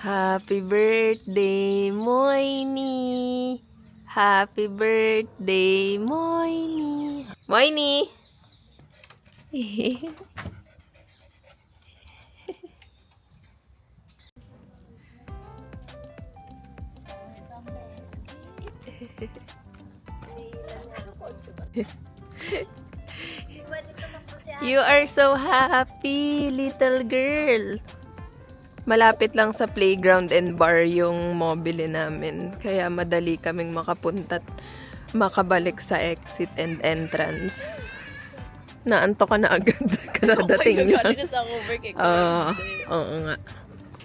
Happy birthday, Moini! Happy birthday, Moini! Moini! You are so happy, little girl. Malapit lang sa playground and bar yung mobile namin. Kaya madali kaming makapunta at makabalik sa exit and entrance. Naantok ka na agad. Kadadating niya. Oo nga.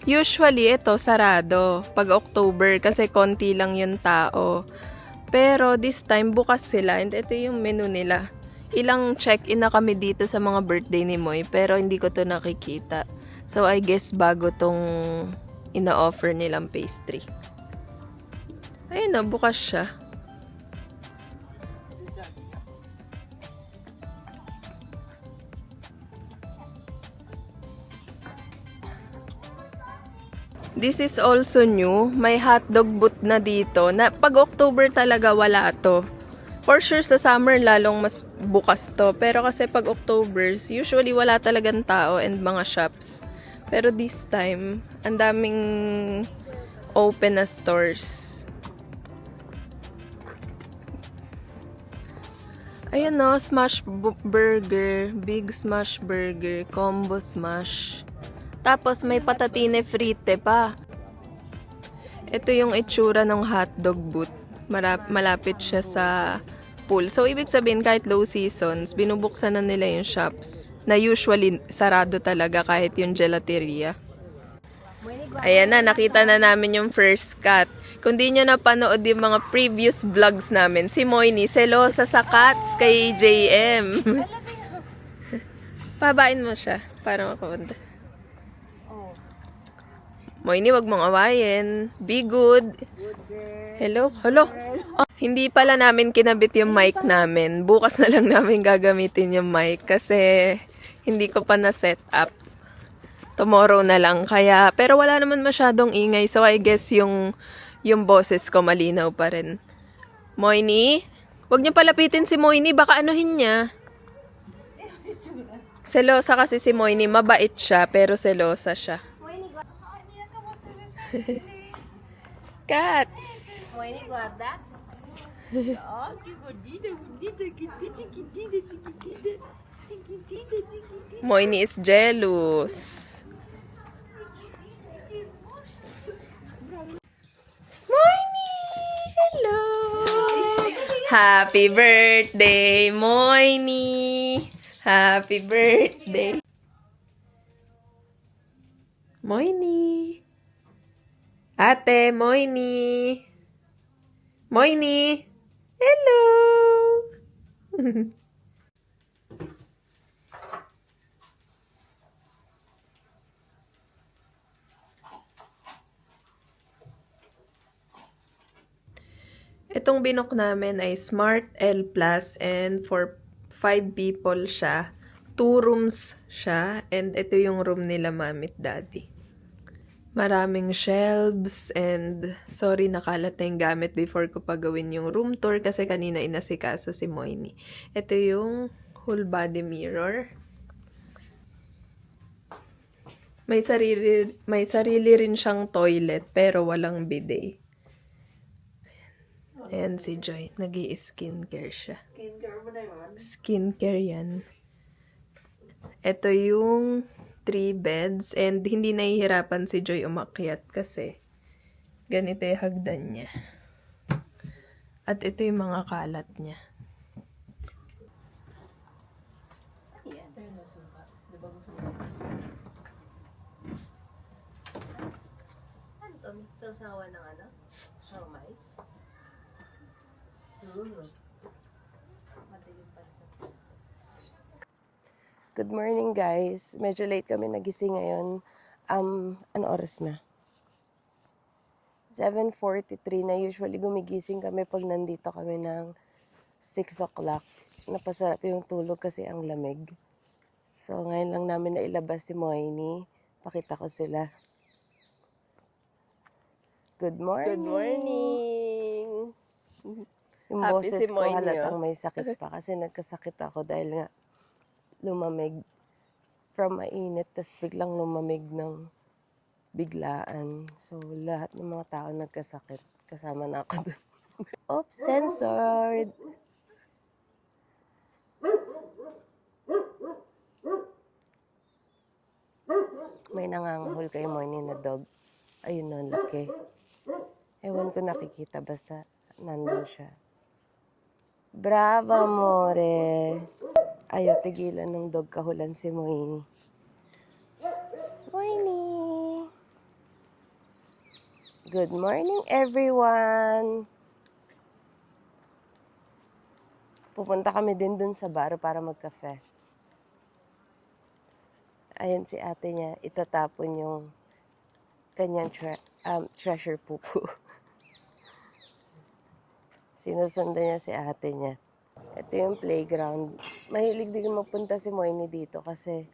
Usually, ito, sarado. Pag October, kasi konti lang yung tao. Pero this time, bukas sila. And ito yung menu nila. Ilang check-in na kami dito sa mga birthday ni Moy, pero hindi ko to nakikita. So, I guess bago tong ina-offer nilang pastry. Ayun na, bukas siya. This is also new. May hotdog booth na dito. Na, pag October talaga wala to. For sure, sa summer lalong mas bukas to. Pero kasi pag October, usually wala talagang tao and mga shops. Pero this time, ang daming open na stores. Ayun no, smash burger, big smash burger, combo smash. Tapos may patatine frite pa. Ito yung itsura ng hotdog booth. Malapit siya sa pool. So, ibig sabihin, kahit low seasons, binubuksan na nila yung shops. Na usually, sarado talaga kahit yung gelateria. Ayan na, nakita na namin yung first cut. Kung di nyo napanood yung mga previous vlogs namin, si Moini, selosa sa cats kay JM. Pabain mo siya para makapunta. Moini, wag mong awayin. Be good. Hello? Hello? Oh, hindi pala namin kinabit yung mic namin. Bukas na lang namin gagamitin yung mic kasi hindi ko pa na-set up. Tomorrow na lang. Kaya, pero wala naman masyadong ingay. So, I guess yung boses ko malinaw pa rin. Moini? Wag niyo palapitin si Moini. Baka anuhin niya. Selosa kasi si Moini. Mabait siya, pero selosa siya. Cats! Moini, guarda. Oh, che gordita, gordita, chiquitita, chiquitita, chiquitita, chiquitita. Moini is jealous. Moini! Hello! Happy birthday, Moini! Happy birthday! Moini! Ate, Moini! Moini! Hello! Itong binook namin ay Smart L Plus and for 5 people siya. 2 rooms siya and ito yung room nila Mami at Daddy. Maraming shelves and sorry nakalat na yung gamit before ko pa gawin yung room tour kasi kanina inasikaso si Moini. Ito yung whole body mirror. May sarili rin siyang toilet pero walang bidet. Ayan si Joy. Nag-i-skincare siya. Skincare yan. Ito yung 3 beds and hindi nahihirapan si Joy umakyat kasi ganito yung hagdan niya. At ito yung mga kalat niya. Ano to? Sausawa ng ano? Siomai? Madilim para sa pwesto. Good morning guys. Medyo late kami nagising ngayon. Ano oras na? 7:43 na. Usually gumigising kami pag nandito kami ng 6 o'clock. Napasarap yung tulog kasi ang lamig. So ngayon lang namin nailabas si Moini. Pakita ko sila. Good morning. Good morning. Yung Happy boses si ko Moy halatang niyo. may sakit pa kasi nagkasakit ako dahil nga lumamig from mainit tas biglang lumamig ng biglaan. So lahat ng mga tao nagkasakit. Kasama na ako dun. Oops, censored. May nangangahol kay morning na dog. Ayun nun, laki. Ewan ko nakikita, basta nandun siya. Bravo, amore. Ayaw tigilan ng dog kahulan si Moini. Moini! Good morning, everyone! Pupunta kami din dun sa bar para magkafe. Ayan si ate niya, itatapon yung kanyang treasure pupu. Sinusundan niya si ate niya. Ito yung playground. Mahilig din magpunta si Moini dito kasi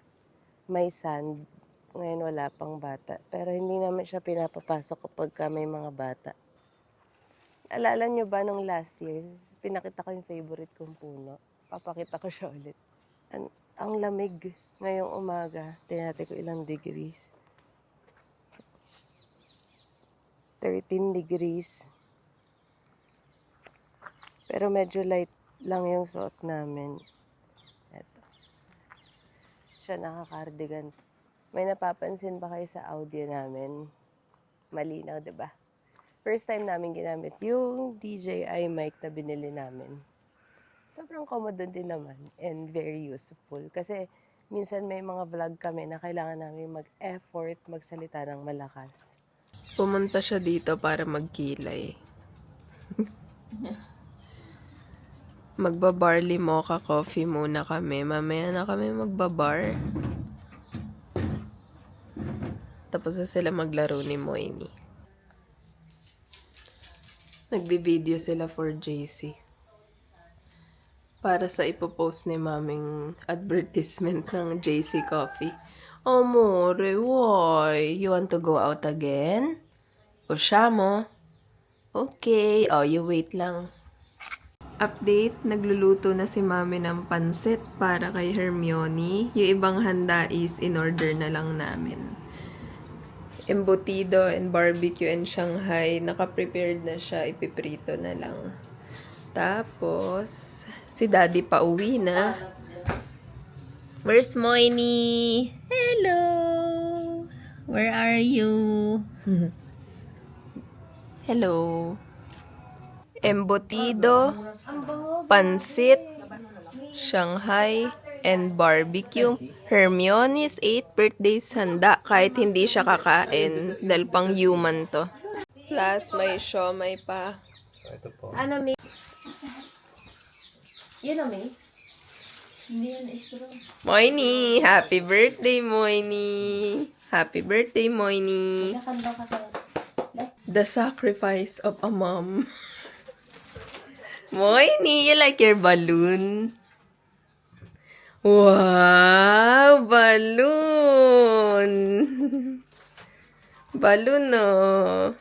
may sand. Ngayon wala pang bata. Pero hindi naman siya pinapapasok kapag may mga bata. Alala niyo ba nung last year, pinakita ko yung favorite kong puno. Papakita ko siya ulit. Ang lamig ngayong umaga. Tingnan ko ilang degrees. 13 degrees. Pero medyo light lang yung suot namin. Eto. Siya naka-cardigan. May napapansin ba kayo sa audio namin? Malinaw, 'di ba? First time namin ginamit yung DJI mic na binili namin. Sobrang komodo din naman and very useful. Kasi minsan may mga vlog kami na kailangan namin mag-effort magsalita ng malakas. Pumunta siya dito para magkilay. Magba-barley mocha coffee muna kami. Mamaya na kami magbabar. Tapos na sila maglaro ni Moini. Nagbi-video sila for JC. Para sa ipopost ni maming advertisement ng JC Coffee. Amore, why? You want to go out again? O siya mo? Okay. Oh, you wait lang. Update, nagluluto na si mami ng pansit para kay Hermione. Yung ibang handa is in order na lang namin. Embutido and barbecue and Shanghai. Naka-prepared na siya. Ipiprito na lang. Tapos, si Daddy pa uwi na. Where's Moini? Hello! Where are you? Hello. Embutido, pansit, Shanghai, and barbecue. Hermione's 8th birthday handa kahit hindi siya kakain dahil pang human to. Plus, may siomay pa. Ano, May? Yun o, May? Hindi yan straw. Moini! Happy birthday, Moini! Happy birthday, Moini! Nakanda ka sa... The sacrifice of a mom. Moini, you like your balloon? Wow! Balloon! Balloon, oh.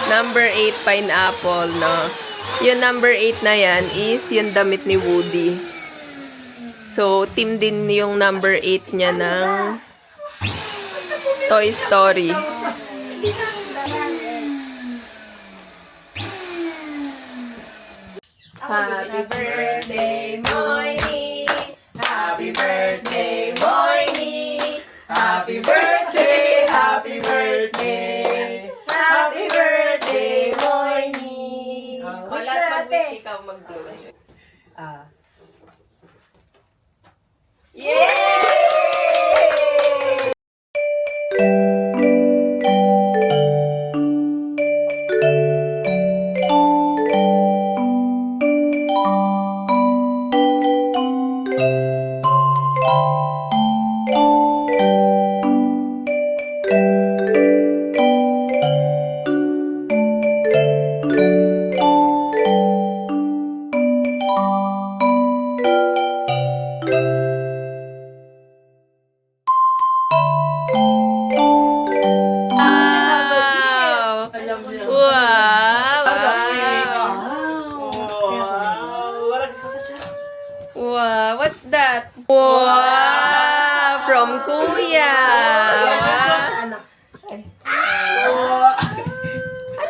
Number 8 pineapple, no? Yung number 8 na yan is yung damit ni Woody. So, team din yung number 8 niya ng Toy Story. Happy birthday, Moini! Happy birthday, Moini! Happy birthday, happy birthday! Happy birthday, Moini! Wala mag-wish ikaw mag-blow. Yay!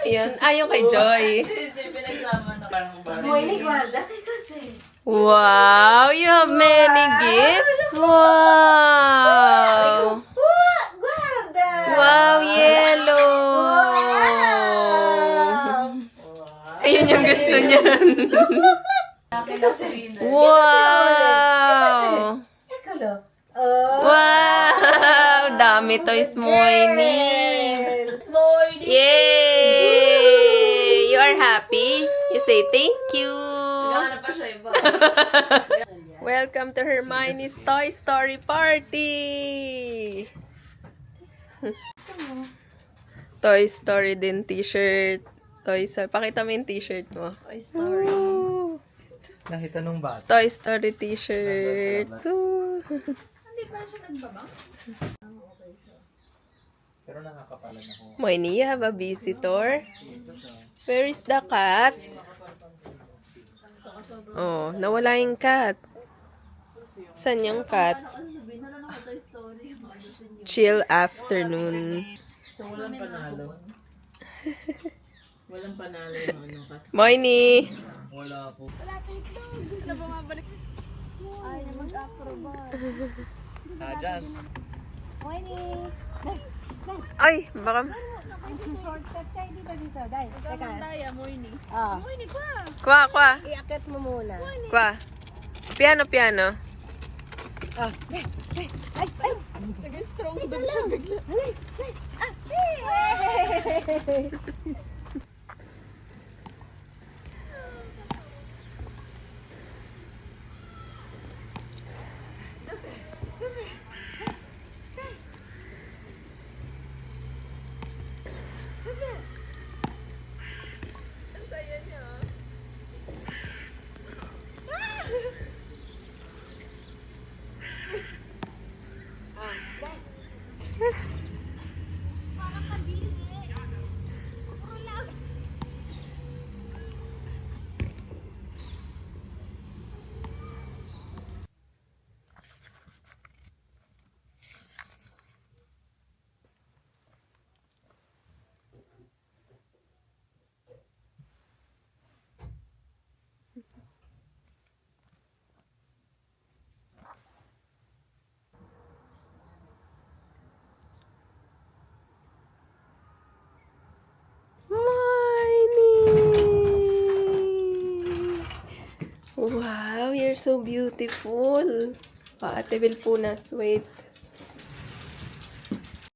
yun? Ah, yung kay Joy. Moini, guarda che cos'è? Wow, you have many gifts. Wow. Guarda! Wow, yellow. Ayun yung gusto niyan. Che cos'è? Wow. Eccolo. Oh. Wow! Dami toys, Moini. Moini. Yay! You are happy? You say thank you. Naghahanap pa siya iba. Welcome to Hermione's Toy Story Party! Toy Story din t-shirt. Toy Story. Pakita mo yung t-shirt mo. Toy Story. Woo! Nakita nung bata. Toy Story t-shirt. Woo! Hindi pa siya nagbabang? Pero nakakapalan ako. Moini, you have a visitor? Where is the cat? Oh, nawala yung cat. Saan yung cat? Chill afternoon. So, walang panalo. Walang panalo yung ano kasi. Moini! Wala po. Dyan. Ay, baka... Shortcut kayo dito. Dahil, teka. Kwa, kwa. Iakit mo muna. Kwa. Piano, piano. Moini! Wow, you're so beautiful. Ate Vilpunas, wait.